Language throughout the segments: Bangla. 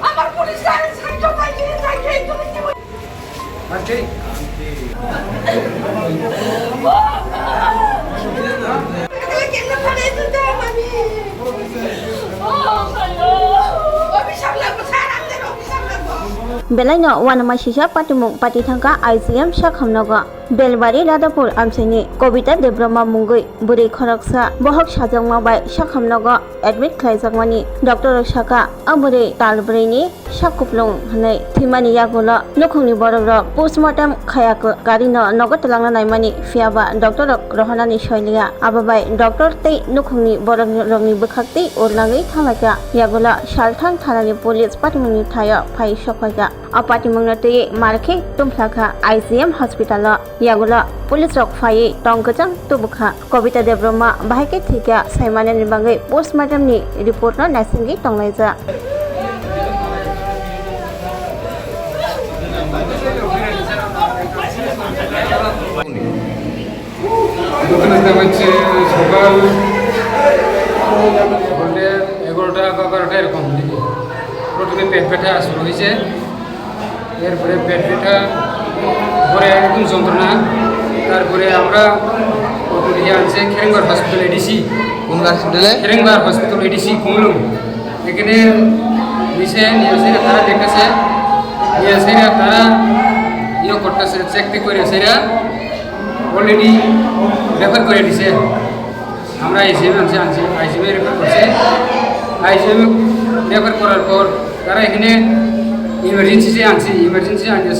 আমার পুলিশ সাহায্য থাকে তুমি কি আজকে কেন ফেলে দিতে আমি অভিশাপ লাগবো স্যার আমাদের অভিশাপ লাগবো बेलायनो वानमासिसा पाटिमुं पाटिथांका आइजिएम शाखामनगा बेलबारि रादापुर आमसाइनि कविता देब्रमा मुंगै बुरै खरकसा बहक साजांमाबाय शाखामनगा एडमिट खालायजागमानि डक्टर साका आबुरै तालब्रैनि साकुप्लं हनै थिमानि यागुला नखंनि बरग्र पोस्टमर्टम खायाक गारिनो नगतलांना नायमानि फियाबा डक्टर रहनानि सयलिया आबाबाय डक्टर तै नखंनि बरग्रनि बखाक्ति उरलाङै थांलायगा यागुला सालथां थानानि पुलिस पाटिमुंनि थाया फाय सखायगा पाटिमुंनो तै मारखे तुमफ्लाखा आइजिएम हस्पिटाल यागुला पुलिस रक फायै टंगजों तुबुखा कविता देब्रमा बाहायके थैगा सायमानानि बागै पोस्टमर्टमनि रिपर्टनो नायसिंगि तंलायजा দোকানটা হচ্ছে সকাল 11টা বা 12টা এরকম দিকে প্রথমে পেট ব্যথা শুরু হয়েছে এরপরে পেট ব্যথা পরে একদম যন্ত্রণা তারপরে আমরা ওটুলিয়ে আনছে খেরেঙ্গার হসপিটাল এডিসি কোন হসপিটালে খেরেঙ্গার হসপিটাল এডিসি কুমলুং এখানে নিয়ে তারা দেখতেছে নিয়ে তারা ইয়ে করতেছে চেক করে সেরা অলরেডি রেফার করে দিছে আমরা আইসিএম আনছি আইসিএমে রেফার করছে আইসিএম রেফার করার পর তারা এখানে ইমার্জেন্সি আনছে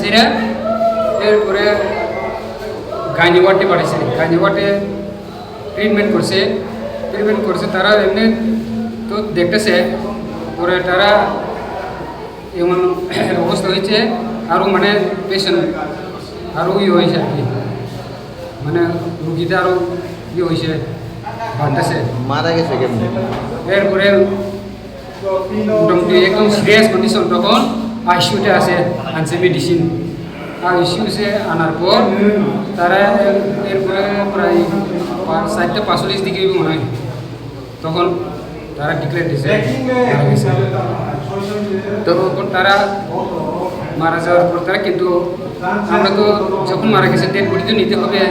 সেরা এরপরে গাইনি ওয়ার্ডে পাঠিয়েছে গাইনি ওয়ার্ডে ট্রিটমেন্ট করছে তারা এমনি তো দেখতেছে পরে তারা এমন অবস্থা হয়েছে আরও মানে পেশেন্ট আরও ইয়ে হয়েছে আর কি মানে রুগীটা আরও ইয়ে হয়েছে বাড়তেছে মারা গেছে কেমনি এরপরে মোটামুটি একদম সিরিয়াস কন্ডিশন তখন আইসিউতে আছে আনছে মেডিসিন আইসিউতে আনার পর তারা এরপরে প্রায় 4:45 দিকে মনে হয় তখন তারা ডিক্লেয়ার দিয়েছে মারা গেছে তখন তারা মারা যাওয়ার পর তারা কিন্তু আমরা তো যখন মারা গেছে ডেড বডি তো নিতে হবে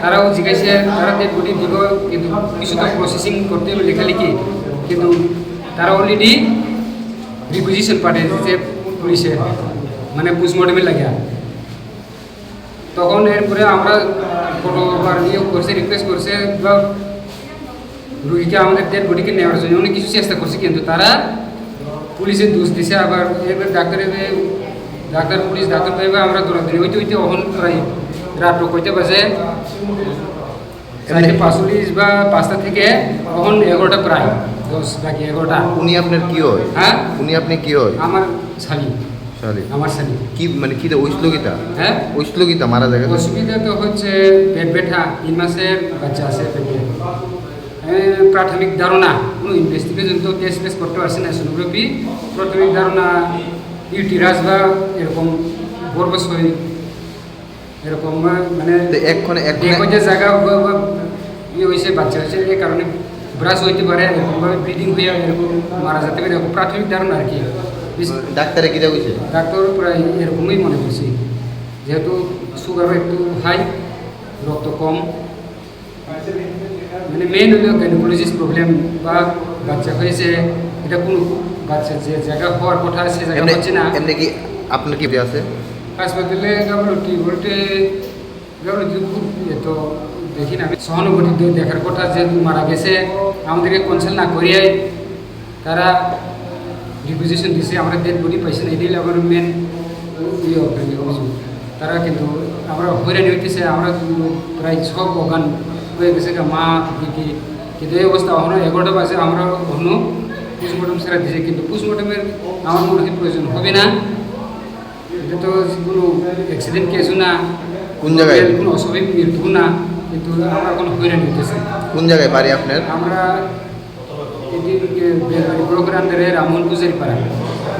তারাও জিজ্ঞাসা তারা ডেড বডি দিব কিন্তু কিছু তো প্রসেসিং করতে হবে লেখালেখি কিন্তু তারা অলরেডি রিকুইজিশন পাঠিয়ে দিয়েছে পুলিশে মানে পোস্টমর্টমে লাগিয়া তখন এরপরে আমরা কতবার ইয়ে করছে রিকোয়েস্ট করছে বা রুগীকে আমাদের ডেড বডিকে নেওয়ার জন্য অনেক কিছু চেষ্টা করছে কিন্তু তারা পুলিশের দোষ দিছে আবার এরপরে ডাক্তার পাইবা আমরা দৌড়াতে হইতে অহন প্রায় রাত কইতে বাজে 4:45 বা 5টা থেকে অহন 11টা প্রায় 10 বাকি 11টা উনি আপনার কি হয় হ্যাঁ উনি আপনি কি হয় আমার শালি আমার শালি কি মানে কি হইছিল কিটা হ্যাঁ হইছিল কিটা মারা যায় অসুবিধা তো হচ্ছে পেট ব্যথা 3 মাসের বাচ্চা আছে পেটে প্রাথমিক ধারণা কোনো ইনভেস্টিগেশন তো টেস্ট করতে পারছে না সোনোগ্রাফি প্রাথমিক ধারণা ইউটিরাস বা এরকম গর্ভাশয় এরকম মানে এখন জায়গা ইয়ে হয়েছে বাচ্চা হয়েছে এই কারণে ব্রাশ হইতে পারে এরকমভাবে ব্লিডিং হয়ে এরকম মারা যেতে পারে এরকম প্রাথমিক ধারণা আর কি ডাক্তারে কী দেখছে ডাক্তার প্রায় এরকমই মনে করছি যেহেতু সুগার একটু হাই রক্ত কম মানে মেন হলো গাইনোকোলজিস্ট প্রবলেম বা বাচ্চা হয়েছে এটা কোনো বাচ্চা যে জায়গা হওয়ার কথা সে জায়গা হচ্ছে না এমনি কি আপনার কি আছে হাসপাতালে গাবলটি বলতে গাবলটি খুব তো দেখি না আমি সহানুভূতি দেখার কথা যে মারা গেছে আমাদেরকে কনসাল্ট না করিয়াই তারা রিকুইজিশন দিছে আমরা ডেড বডি পাইছে না এটাই আমার মেন ইয়ে অভিযোগ তারা কিন্তু আমরা হয়রানি হইতেছে আমরা প্রায় সব অজ্ঞান হয়ে গেছে মা দিদি কিন্তু এই অবস্থা এখনো 11টা বাজে আমরা এখনো পোস্টমর্টম সেরা দিয়েছে কিন্তু পোস্টমর্টমের আমার মনে হয় প্রয়োজন হবে না এটা তো কোনো অ্যাক্সিডেন্ট কেসও না কোন জায়গায় কোনো অস্বাভাবিক মৃত্যু না কিন্তু আমরা কোনো হয়রানি হইতেছে কোন জায়গায় বাড়ি আপনার আমরা বেলবাড়ি ব্লকের আন্ডারে রামমোহন পূজারি পাড়া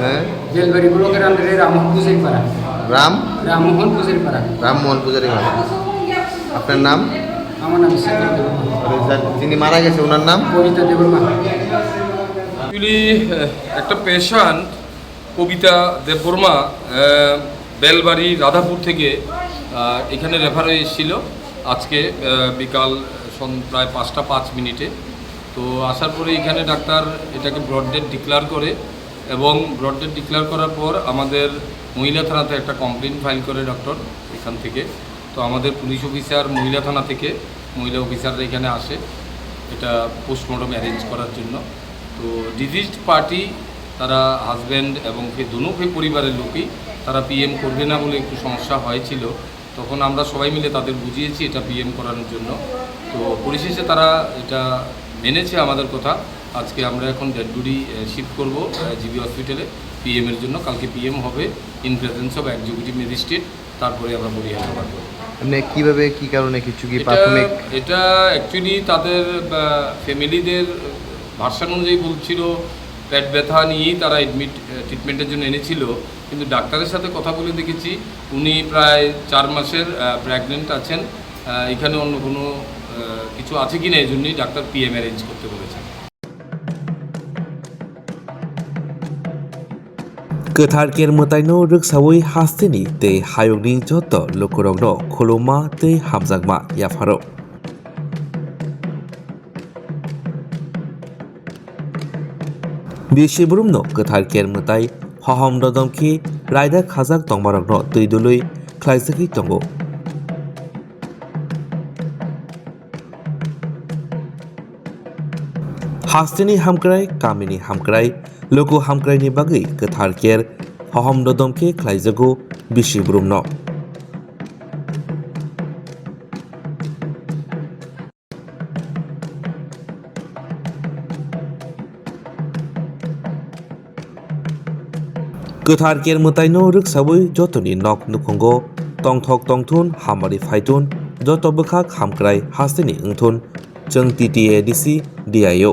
হ্যাঁ বেলবাড়ি ব্লকের আন্ডারে রামমোহন পূজারি পাড়া রামমোহন পূজারি পাড়া রামমোহন পূজারি পাড়া আপনার নাম আমার নাম শেখর দেববর্মা যিনি মারা গেছে ওনার নাম কবিতা দেববর্মা অ্যাকচুয়ালি একটা পেশেন্ট কবিতা দেববর্মা বেলবাড়ি রাধাপুর থেকে এখানে রেফার হয়ে এসেছিল আজকে বিকাল প্রায় 5টা 5 মিনিটে। তো আসার পরে এখানে ডাক্তার এটাকে ব্রড ডেথ ডিক্লেয়ার করে এবং ব্রড ডেথ ডিক্লেয়ার করার পর আমাদের মহিলা থানাতে একটা কমপ্লেন ফাইল করে ডক্টর এখান থেকে। তো আমাদের পুলিশ অফিসার মহিলা থানা থেকে মহিলা অফিসাররা এখানে আসে এটা পোস্টমর্টম অ্যারেঞ্জ করার জন্য। তো ডিজিজড পার্টি তারা হাজব্যান্ড এবং দুনো পরিবারের লোকই তারা পিএম করবে না বলে একটু সমস্যা হয়েছিল, তখন আমরা সবাই মিলে তাদের বুঝিয়েছি এটা পিএম করানোর জন্য। তো পরিশেষে তারা এটা মেনেছে আমাদের কথা। আজকে আমরা এখন ডেড বডি শিফট করব জিবি হসপিটালে পিএমের জন্য। কালকে পিএম হবে in presence of executive magistrate, তারপরে আমরা বডি হ্যান্ড করব। আপনি কিভাবে কি কারণে কিছু কি প্রাথমিক? এটা অ্যাকচুয়ালি তাদের ফ্যামিলিদের ভার্সন অনুযায়ী বলছিল পেট ব্যথা নিয়েই তারা ট্রিটমেন্টের জন্য এনেছিল, কিন্তু ডাক্তারের সাথে কথা বলে দেখেছি উনি প্রায় 4 মাসের প্রেগনেন্ট আছেন। এখানে অন্য কোনো কিছু আছে কি না এই জন্যই ডাক্তার পিএম অ্যারেঞ্জ করতে বলেছেন। गोथार केर मोताइनो रोगसावै हास्तेनि तै हायगनि जत लोकरंनो खुलुमा तै हामजागमा याफारो बिसिबुरुमनो गोथार केर मोताइ हहम ददमखि रायदा खाजाक तंमारगनो दैदुलै ख्लाइसखि तंगो हास्तेनि हामक्राय कामिनि हामक्राय लोगो हामक्रायनि बागै गोथार केर हहम ददमखि ख्लाइजगो बिसिबुरुमनो गोथार केर मोताइनो रोगसावै जतनि नक नुखंगो तंथक तंथुन हामारि फाइथुन जत बखाक हामक्राय हास्तेनि ओंथुन जों टिटिएडिसि डिआइओ